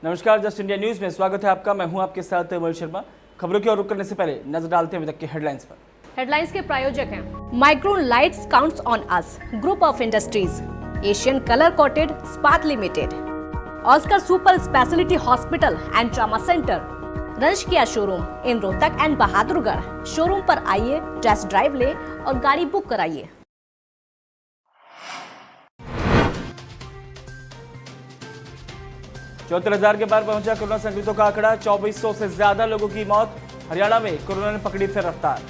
नमस्कार, just India news में स्वागत है आपका। मैं हूं आपके साथ मोहित शर्मा। खबरों की ओर रुख करने से पहले नजर डालते हैं अभी तक के हेडलाइंस पर। हेडलाइंस के प्रायोजक हैं Micron lights counts on us, group of industries, Asian colour coated Ispat limited, Oscar super speciality hospital and trauma centre, रंश किया showroom in Rohtak and Bahadurgarh. Showroom पर आइए, टेस्ट ड्राइव ले और गाड़ी बुक कराइए। 74,000 के पार पहुंचा कोरोना संक्रमितों का आंकड़ा। 2400 से ज्यादा लोगों की मौत। हरियाणा में कोरोना ने पकड़ी फिर रफ्तार।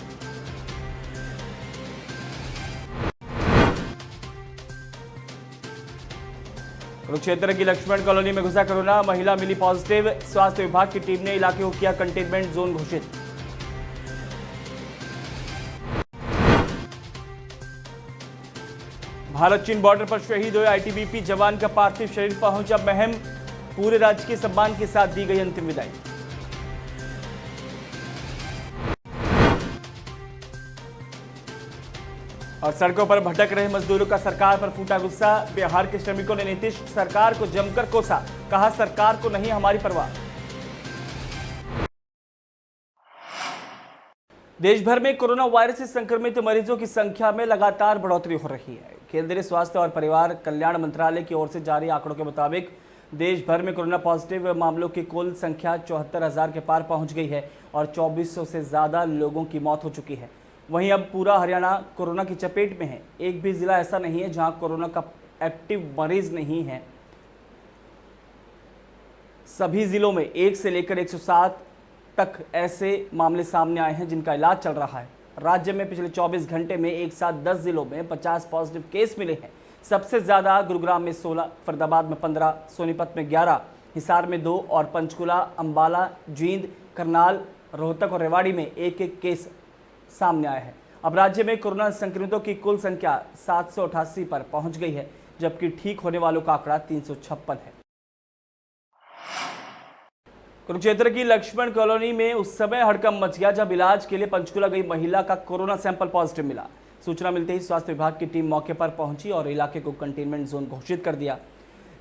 कुरुक्षेत्र की लक्ष्मण कॉलोनी में घुसा कोरोना, महिला मिली पॉजिटिव। स्वास्थ्य विभाग की टीम ने इलाके को किया कंटेनमेंट जोन घोषित। भारत चीन बॉर्डर पर शहीद हुए आईटीबीपी जवान का पार्थिव शरीर पहुंचा महम। पूरे राजकीय सम्मान के साथ दी गई अंतिम विदाई। और सड़कों पर भटक रहे मजदूरों का सरकार पर फूटा गुस्सा। बिहार के श्रमिकों ने नीतीश सरकार को जमकर कोसा, कहा सरकार को नहीं हमारी परवाह। देश भर में कोरोना वायरस से संक्रमित मरीजों की संख्या में लगातार बढ़ोतरी हो रही है। केंद्रीय स्वास्थ्य और परिवार कल्याण मंत्रालय की ओर से जारी आंकड़ों के मुताबिक देश भर में कोरोना पॉजिटिव मामलों की कुल संख्या 74,000 के पार पहुंच गई है और 2400 से ज्यादा लोगों की मौत हो चुकी है। वहीं अब पूरा हरियाणा कोरोना की चपेट में है। एक भी जिला ऐसा नहीं है जहां कोरोना का एक्टिव मरीज नहीं है। सभी जिलों में 1 से लेकर 107 तक ऐसे मामले सामने आए हैं जिनका इलाज चल रहा है। राज्य में पिछले 24 घंटे में एक साथ 10 जिलों में 50 पॉजिटिव केस मिले हैं। सबसे ज्यादा गुरुग्राम में 16, फरीदाबाद में 15, सोनीपत में 11, हिसार में 2 और पंचकुला, अंबाला, जींद, करनाल, रोहतक और रेवाड़ी में एक एक केस सामने आया है। अब राज्य में कोरोना संक्रमितों की कुल संख्या 788 पर पहुंच गई है, जबकि ठीक होने वालों का आंकड़ा 356 है। कुरुक्षेत्र की लक्ष्मण कॉलोनी में उस समय हड़कंप मच गया जब इलाज के लिए पंचकुला गई महिला का कोरोना सैंपल पॉजिटिव मिला। सूचना मिलते ही स्वास्थ्य विभाग की टीम मौके पर पहुंची और इलाके को कंटेनमेंट जोन घोषित कर दिया।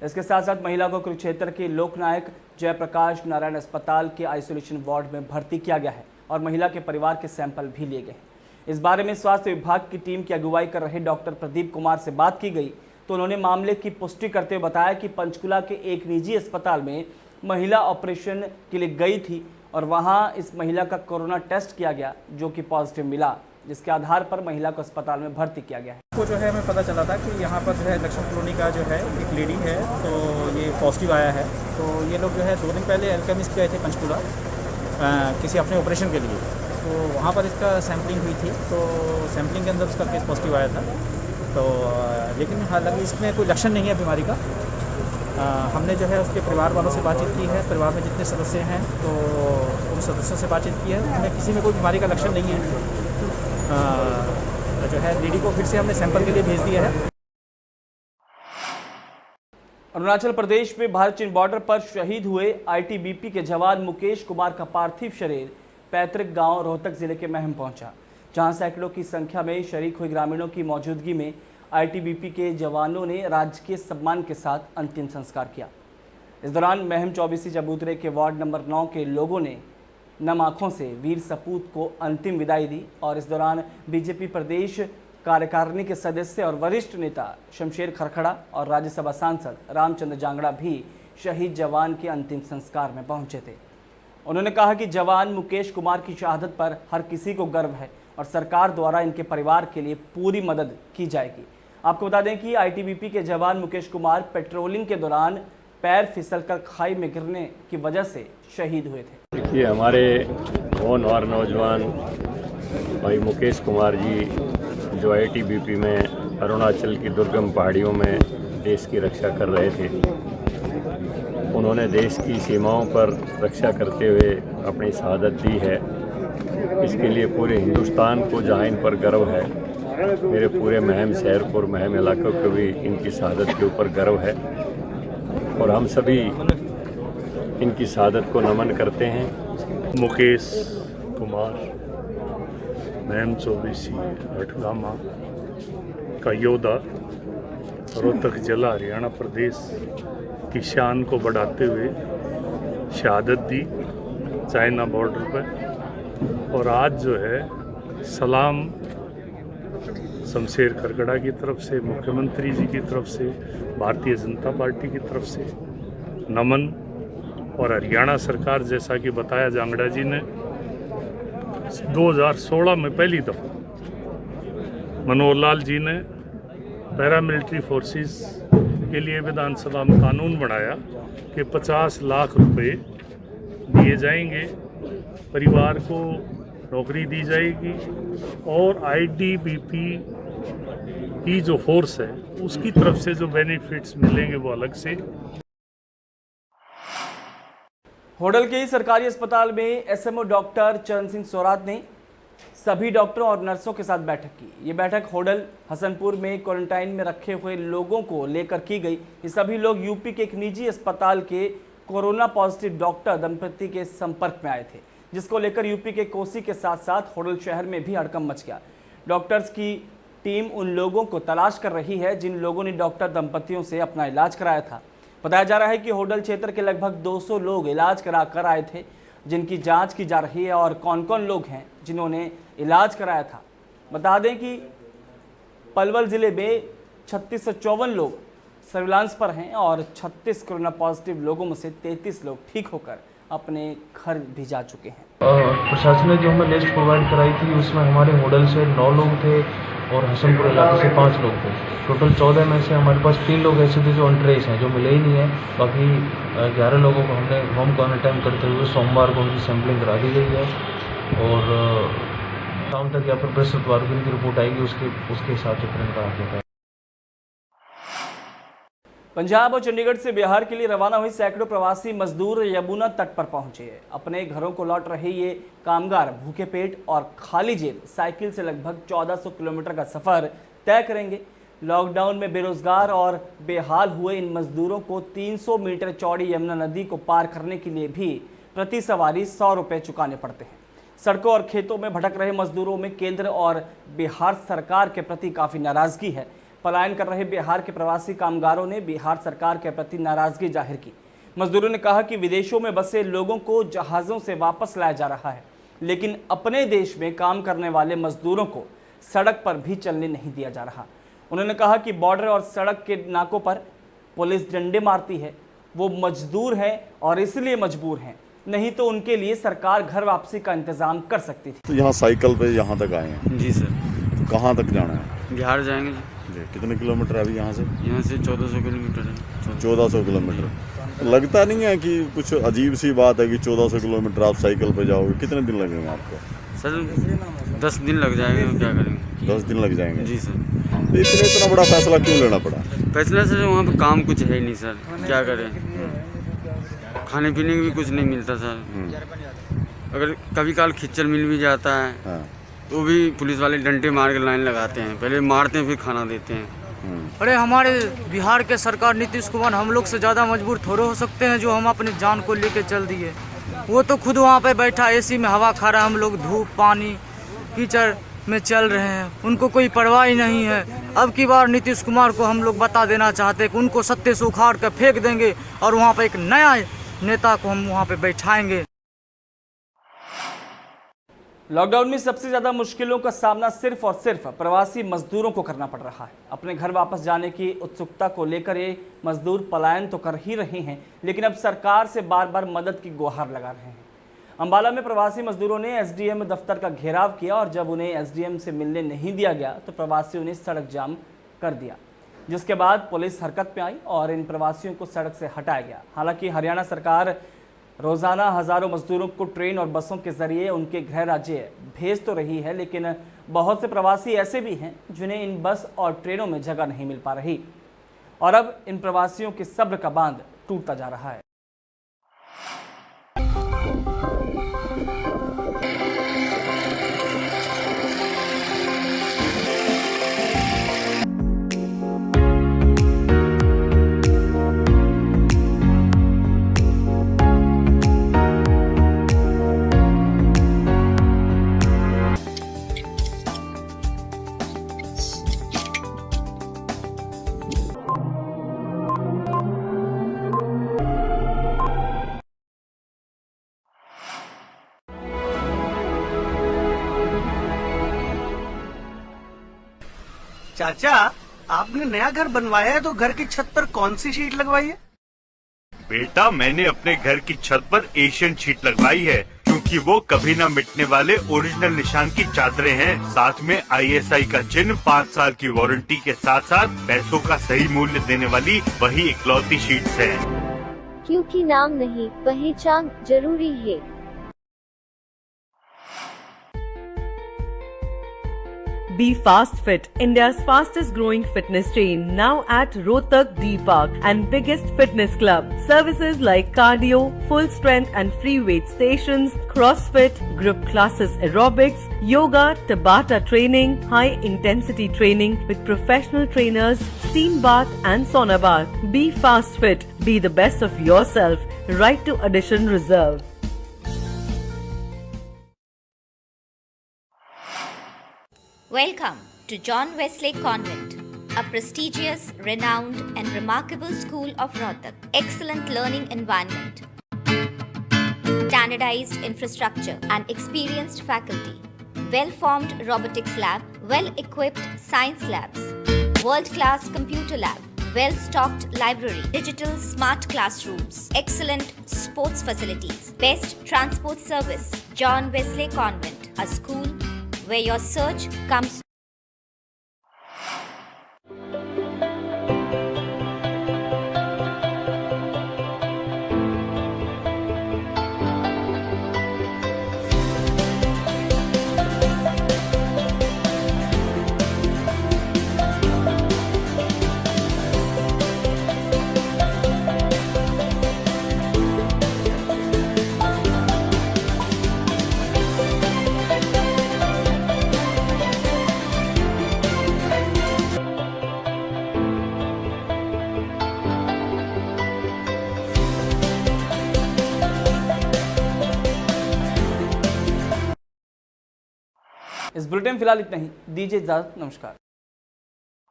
इसके साथ साथ महिला को कुरुक्षेत्र के लोकनायक जयप्रकाश नारायण अस्पताल के आइसोलेशन वार्ड में भर्ती किया गया है और महिला के परिवार के सैंपल भी लिए गए। इस बारे में स्वास्थ्य विभाग की टीम की अगुवाई कर रहे डॉक्टर प्रदीप कुमार से बात की गई तो उन्होंने मामले की पुष्टि करते हुए बताया कि पंचकुला के एक निजी अस्पताल में महिला ऑपरेशन के लिए गई थी और वहां इस महिला का कोरोना टेस्ट किया गया जो कि पॉजिटिव मिला, जिसके आधार पर महिला को अस्पताल में भर्ती किया गया है। को जो है हमें पता चला था कि यहाँ पर जो है लक्ष्मण कॉलोनी का जो है एक लेडी है तो ये पॉजिटिव आया है। तो ये लोग जो है 2 दिन पहले एल्केमिस्ट गए थे पंचकुला किसी अपने ऑपरेशन के लिए, तो वहाँ पर इसका सैम्पलिंग हुई थी। तो सैम्पलिंग के अंदर उसका केस पॉजिटिव आया था। तो लेकिन हालांकि इसमें कोई लक्षण नहीं है बीमारी का। हमने जो है उसके परिवार वालों से बातचीत की है। परिवार में जितने सदस्य हैं तो उन सदस्यों से बातचीत की है, उनमें किसी में कोई बीमारी का लक्षण नहीं है। जो है लेडी को फिर से हमने सैंपल के लिए भेज दिया है। अरुणाचल प्रदेश में भारत चीन बॉर्डर पर शहीद हुए आईटीबीपी के जवान मुकेश कुमार का पार्थिव शरीर पैतृक गांव रोहतक जिले के महम पहुंचा, जहां सैकड़ों की संख्या में शरीक हुए ग्रामीणों की मौजूदगी में आईटीबीपी के जवानों ने राजकीय सम्मान के साथ अंतिम संस्कार किया। इस दौरान महम 24 चबूतरे के वार्ड नंबर 9 के लोगों ने नम आंखों से वीर सपूत को अंतिम विदाई दी और इस दौरान बीजेपी प्रदेश कार्यकारिणी के सदस्य और वरिष्ठ नेता शमशेर खरखड़ा और राज्यसभा सांसद रामचंद्र जांगड़ा भी शहीद जवान के अंतिम संस्कार में पहुंचे थे। उन्होंने कहा कि जवान मुकेश कुमार की शहादत पर हर किसी को गर्व है और सरकार द्वारा इनके परिवार के लिए पूरी मदद की जाएगी। आपको बता दें कि आईटीबीपी के जवान मुकेश कुमार पेट्रोलिंग के दौरान पैर फिसलकर खाई में गिरने की वजह से शहीद हुए थे। देखिए, हमारे होनहार नौजवान भाई मुकेश कुमार जी जो आईटीबीपी में अरुणाचल की दुर्गम पहाड़ियों में देश की रक्षा कर रहे थे, उन्होंने देश की सीमाओं पर रक्षा करते हुए अपनी शहादत दी है। इसके लिए पूरे हिंदुस्तान को जहां इन पर गर्व है, मेरे पूरे महम शहर और महम इलाकों को भी इनकी शहादत के ऊपर गर्व है और हम सभी इनकी शहादत को नमन करते हैं। मुकेश कुमार महम 24 हटगामा का योद्धा, रोहतक जिला हरियाणा प्रदेश की शान को बढ़ाते हुए शहादत दी चाइना बॉर्डर पर। और आज जो है सलाम शमशेर खरगड़ा की तरफ से, मुख्यमंत्री जी की तरफ से, भारतीय जनता पार्टी की तरफ से नमन। और हरियाणा सरकार, जैसा कि बताया जांगड़ा जी ने, 2016 में पहली दफ़ा मनोहर लाल जी ने पैरामिलिट्री फोर्सेस के लिए विधानसभा में कानून बनाया कि 50 लाख रुपए दिए जाएंगे, परिवार को नौकरी दी जाएगी और आईटीबीपी की जो फोर्स है उसकी तरफ से जो बेनिफिट्स मिलेंगे वो अलग से। होडल के सरकारी अस्पताल में एसएमओ डॉक्टर चरण सिंह सोरात ने सभी डॉक्टरों और नर्सों के साथ बैठक की। ये बैठक होडल हसनपुर में क्वारंटाइन में रखे हुए लोगों को लेकर की गई। ये सभी लोग यूपी के एक निजी अस्पताल के कोरोना पॉजिटिव डॉक्टर दंपति के संपर्क में आए थे, जिसको लेकर यूपी के कोसी के साथ साथ होडल शहर में भी हड़कंप मच गया। डॉक्टर्स की टीम उन लोगों को तलाश कर रही है जिन लोगों ने डॉक्टर दंपतियों से अपना इलाज कराया था। बताया जा रहा है कि होडल क्षेत्र के लगभग 200 लोग इलाज करा कर आए थे, जिनकी जांच की जा रही है और कौन कौन लोग हैं जिन्होंने इलाज कराया था। बता दें कि पलवल जिले में 3654 लोग सर्विलांस पर हैं और 36 कोरोना पॉजिटिव लोगों में से 33 लोग ठीक होकर अपने घर भी जा चुके हैं। प्रशासन ने जो हमें लिस्ट प्रोवाइड कराई थी उसमें हमारे होडल से 9 लोग थे और हसनपुर इलाके से 5 लोग थे। टोटल 14 में से हमारे पास 3 लोग ऐसे थे जो अनट्रेस हैं, जो मिले ही नहीं है। बाकी 11 लोगों को हमने होम क्वारंटाइन करते हुए सोमवार को उनकी सैंपलिंग करा दी गई है और शाम तक या फिर बृहस्पतिवार को इनकी रिपोर्ट आएगी, उसके हिसाब से फिर इनका आगे है। पंजाब और चंडीगढ़ से बिहार के लिए रवाना हुई सैकड़ों प्रवासी मजदूर यमुना तट पर पहुंचे। अपने घरों को लौट रहे ये कामगार भूखे पेट और खाली जेब साइकिल से लगभग 1400 किलोमीटर का सफर तय करेंगे। लॉकडाउन में बेरोजगार और बेहाल हुए इन मजदूरों को 300 मीटर चौड़ी यमुना नदी को पार करने के लिए भी प्रति सवारी 100 रुपये चुकाने पड़ते हैं। सड़कों और खेतों में भटक रहे मजदूरों में केंद्र और बिहार सरकार के प्रति काफ़ी नाराजगी है। पलायन कर रहे बिहार के प्रवासी कामगारों ने बिहार सरकार के प्रति नाराजगी जाहिर की। मजदूरों ने कहा कि विदेशों में बसे लोगों को जहाज़ों से वापस लाया जा रहा है, लेकिन अपने देश में काम करने वाले मजदूरों को सड़क पर भी चलने नहीं दिया जा रहा। उन्होंने कहा कि बॉर्डर और सड़क के नाकों पर पुलिस डंडे मारती है। वो मजदूर हैं और इसलिए मजबूर हैं, नहीं तो उनके लिए सरकार घर वापसी का इंतजाम कर सकती थी। तो यहाँ साइकिल पे यहाँ तक आए हैं? जी सर। तो कहाँ तक जाना है? बिहार जाएंगे जी। कितने किलोमीटर है अभी यहाँ से? यहाँ से 1400 किलोमीटर है। 1400 किलोमीटर। लगता नहीं है कि कुछ अजीब सी बात है कि 1400 किलोमीटर आप साइकिल पे जाओगे? कितने दिन लगेंगे आपको? सर 10 दिन लग जाएंगे, क्या करेंगे? 10 दिन लग जाएंगे जी सर। तो इतना बड़ा फैसला क्यों लेना पड़ा? फैसला सर वहाँ पे काम कुछ है नहीं सर, क्या करें, खाने पीने भी कुछ नहीं मिलता सर। अगर कभी काल खिचड़ मिल भी जाता है हाँ। तो भी पुलिस वाले डंडे मार के लाइन लगाते हैं, पहले मारते हैं फिर खाना देते हैं। अरे हमारे बिहार के सरकार नीतीश कुमार हम लोग से ज़्यादा मजबूर थोड़े हो सकते हैं जो हम अपनी जान को लेके चल दिए। वो तो खुद वहाँ पे बैठा एसी में हवा खा रहा है, हम लोग धूप पानी कीचड़ में चल रहे हैं, उनको कोई परवाह ही नहीं है। अब की बार नीतीश कुमार को हम लोग बता देना चाहते हैं कि उनको सत्ते से उखाड़ कर फेंक देंगे और वहाँ पे एक नया नेता को हम वहाँ पे बैठाएंगे। लॉकडाउन में सबसे ज़्यादा मुश्किलों का सामना सिर्फ और सिर्फ प्रवासी मजदूरों को करना पड़ रहा है। अपने घर वापस जाने की उत्सुकता को लेकर ये मजदूर पलायन तो कर ही रहे हैं, लेकिन अब सरकार से बार बार मदद की गुहार लगा रहे हैं। अंबाला में प्रवासी मजदूरों ने एसडीएम दफ्तर का घेराव किया और जब उन्हें एसडीएम से मिलने नहीं दिया गया तो प्रवासियों ने सड़क जाम कर दिया, जिसके बाद पुलिस हरकत में आई और इन प्रवासियों को सड़क से हटाया गया। हालांकि हरियाणा सरकार रोजाना हजारों मजदूरों को ट्रेन और बसों के जरिए उनके गृह राज्य भेज तो रही है, लेकिन बहुत से प्रवासी ऐसे भी हैं जिन्हें इन बस और ट्रेनों में जगह नहीं मिल पा रही और अब इन प्रवासियों के सब्र का बांध टूटता जा रहा है। चाचा, आपने नया घर बनवाया है तो घर की छत पर कौन सी शीट लगवाई है? बेटा, मैंने अपने घर की छत पर एशियन शीट लगवाई है, क्योंकि वो कभी न मिटने वाले ओरिजिनल निशान की चादरें हैं। साथ में ISI का चिन्ह, 5 साल की वारंटी के साथ साथ पैसों का सही मूल्य देने वाली वही इकलौती शीट्स है। क्योंकि नाम नहीं, पहचान जरूरी है। Be Fast Fit, India's fastest growing fitness chain, now at Rohtak D Park and biggest fitness club. Services like cardio, full strength and free weight stations, CrossFit, group classes, aerobics, yoga, Tabata training, high intensity training with professional trainers, steam bath and sauna bath. Be Fast Fit, be the best of yourself. Right to addition reserved. Welcome to John Wesley Convent, a prestigious, renowned and remarkable school of Rohtak. Excellent learning environment, standardized infrastructure and experienced faculty, well-formed robotics lab, well-equipped science labs, world-class computer lab, well-stocked library, digital smart classrooms, excellent sports facilities, best transport service. John Wesley Convent, a school where your search comes. इस bulletin में फिलहाल इतना ही। दीजिए इजाजत, नमस्कार।